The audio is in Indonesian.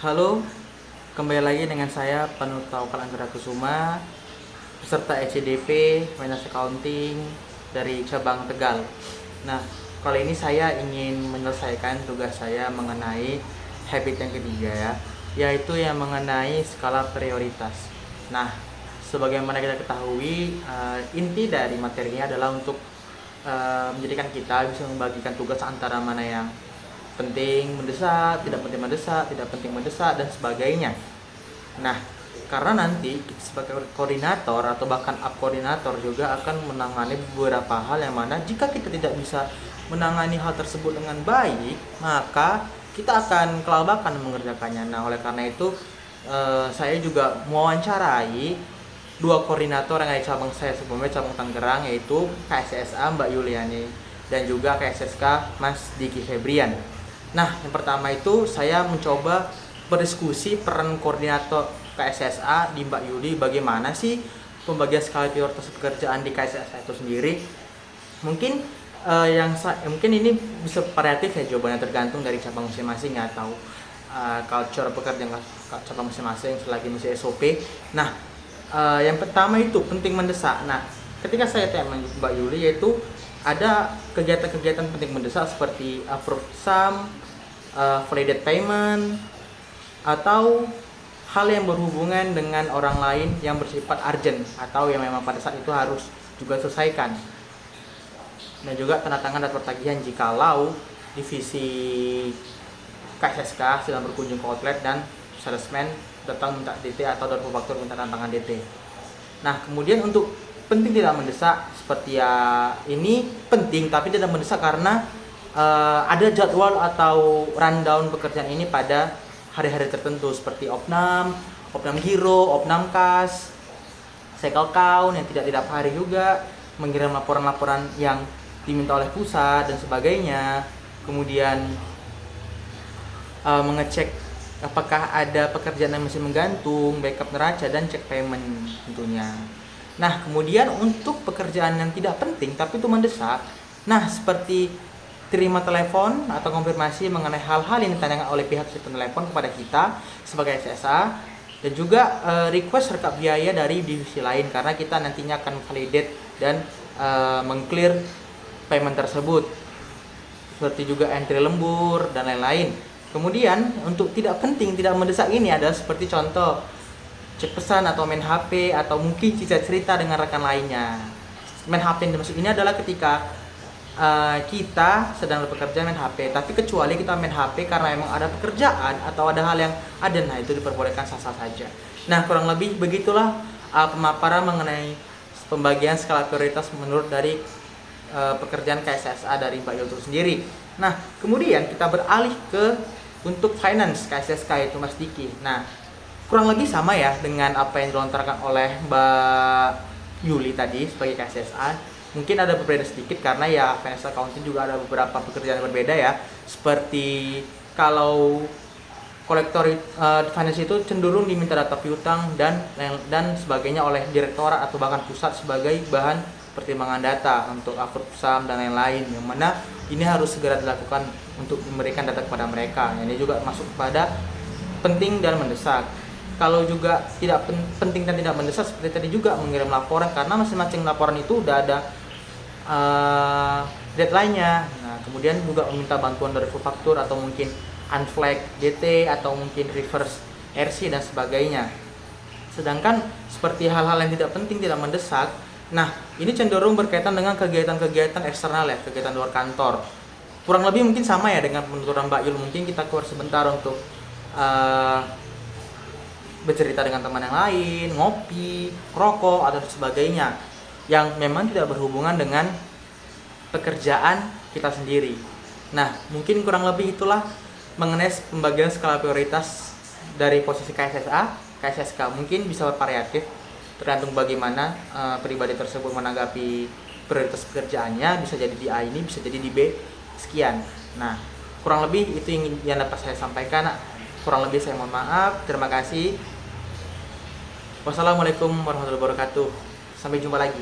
Halo, kembali lagi dengan saya Panut Tawakal Anggrakusuma, peserta ECDP Finance Accounting dari cabang Tegal. Nah, kali ini saya ingin menyelesaikan tugas saya mengenai habit yang ketiga ya, yaitu yang mengenai skala prioritas. Nah, sebagaimana kita ketahui, inti dari materinya adalah untuk menjadikan kita bisa membagikan tugas antara mana yang penting mendesak, tidak penting mendesak, tidak penting mendesak, dan sebagainya. Nah, karena nanti sebagai koordinator atau bahkan up koordinator juga akan menangani beberapa hal yang mana jika kita tidak bisa menangani hal tersebut dengan baik, maka kita akan kelabakan mengerjakannya. Nah, oleh karena itu saya juga mewawancarai dua koordinator yang ada di cabang saya sebelumnya, cabang Tangerang, yaitu KSSA Mbak Yuliani dan juga KSSK Mas Diki Febrian. Nah, yang pertama itu saya mencoba berdiskusi peran koordinator KSSA di Mbak Yuli, bagaimana sih pembagian skala prioritas pekerjaan di KSSA itu sendiri. Mungkin mungkin ini bisa variatif ya jawabannya, tergantung dari cabang masing-masing atau culture pekerjaan cabang masing-masing selagi masih SOP. Nah, yang pertama itu penting mendesak. Nah, ketika saya tanya Mbak Yuli, yaitu ada kegiatan-kegiatan penting mendesak seperti approve sum, validated payment, atau hal yang berhubungan dengan orang lain yang bersifat urgent atau yang memang pada saat itu harus juga selesaikan. Dan juga tanda tangan daftar tagihan jikalau divisi KSSK sedang berkunjung ke outlet dan salesman datang minta DT atau dari faktur minta tanda tangan DT. Nah, kemudian untuk penting tidak mendesak, seperti ya ini penting tapi tidak mendesak karena ada jadwal atau rundown pekerjaan ini pada hari-hari tertentu seperti opnam giro, opnam kas, cycle count yang tidak tiap hari juga, mengirim laporan-laporan yang diminta oleh pusat dan sebagainya. Kemudian mengecek apakah ada pekerjaan yang masih menggantung, backup neraca, dan cek payment tentunya. Nah, kemudian untuk pekerjaan yang tidak penting tapi itu mendesak, nah seperti terima telepon atau konfirmasi mengenai hal-hal yang ditanyakan oleh pihak sistem telepon kepada kita sebagai SSA, dan juga request rekap biaya dari divisi lain karena kita nantinya akan validate dan mengclear payment tersebut, seperti juga entry lembur dan lain-lain. Kemudian untuk tidak penting, tidak mendesak ini adalah seperti contoh cek pesan atau main HP atau mungkin cerita dengan rekan lainnya. Main HP yang dimaksud ini adalah ketika kita sedang bekerja main HP, tapi kecuali kita main HP karena memang ada pekerjaan atau ada hal yang ada, nah itu diperbolehkan sah-sah saja. Nah, kurang lebih begitulah pemaparan mengenai pembagian skala prioritas menurut dari pekerjaan KSSA dari Mbak Yul sendiri. Nah, kemudian kita beralih ke untuk finance KSSK, itu Mas Diki. Nah, kurang lebih sama ya dengan apa yang dilontarkan oleh Mbak Yuli tadi sebagai KSSA. Mungkin ada berbeda sedikit karena ya finance accounting juga ada beberapa pekerjaan berbeda ya. Seperti kalau kolektor finance itu cenderung diminta data piutang dan sebagainya oleh direktorat atau bahkan pusat sebagai bahan pertimbangan data untuk approve sum dan lain-lain, yang mana ini harus segera dilakukan untuk memberikan data kepada mereka. Ini juga masuk kepada penting dan mendesak. Kalau juga tidak penting dan tidak mendesak, seperti tadi juga mengirim laporan, karena masing-masing laporan itu udah ada deadline-nya. Nah, kemudian juga meminta bantuan dari full faktur atau mungkin unflagged DT atau mungkin reverse RC dan sebagainya. Sedangkan seperti hal-hal yang tidak penting, tidak mendesak, nah ini cenderung berkaitan dengan kegiatan-kegiatan eksternal ya, kegiatan luar kantor. Kurang lebih mungkin sama ya dengan penuturan Mbak Yul, mungkin kita keluar sebentar untuk bercerita dengan teman yang lain, ngopi, rokok, atau sebagainya yang memang tidak berhubungan dengan pekerjaan kita sendiri. Nah, mungkin kurang lebih itulah mengenai pembagian skala prioritas dari posisi KSSA, KSSK. Mungkin bisa bervariatif, tergantung bagaimana pribadi tersebut menanggapi prioritas pekerjaannya, bisa jadi di A ini, bisa jadi di B sekian. Nah, kurang lebih itu yang dapat saya sampaikan. Kurang lebih saya mohon maaf. Terima kasih. Wassalamualaikum warahmatullahi wabarakatuh. Sampai jumpa lagi.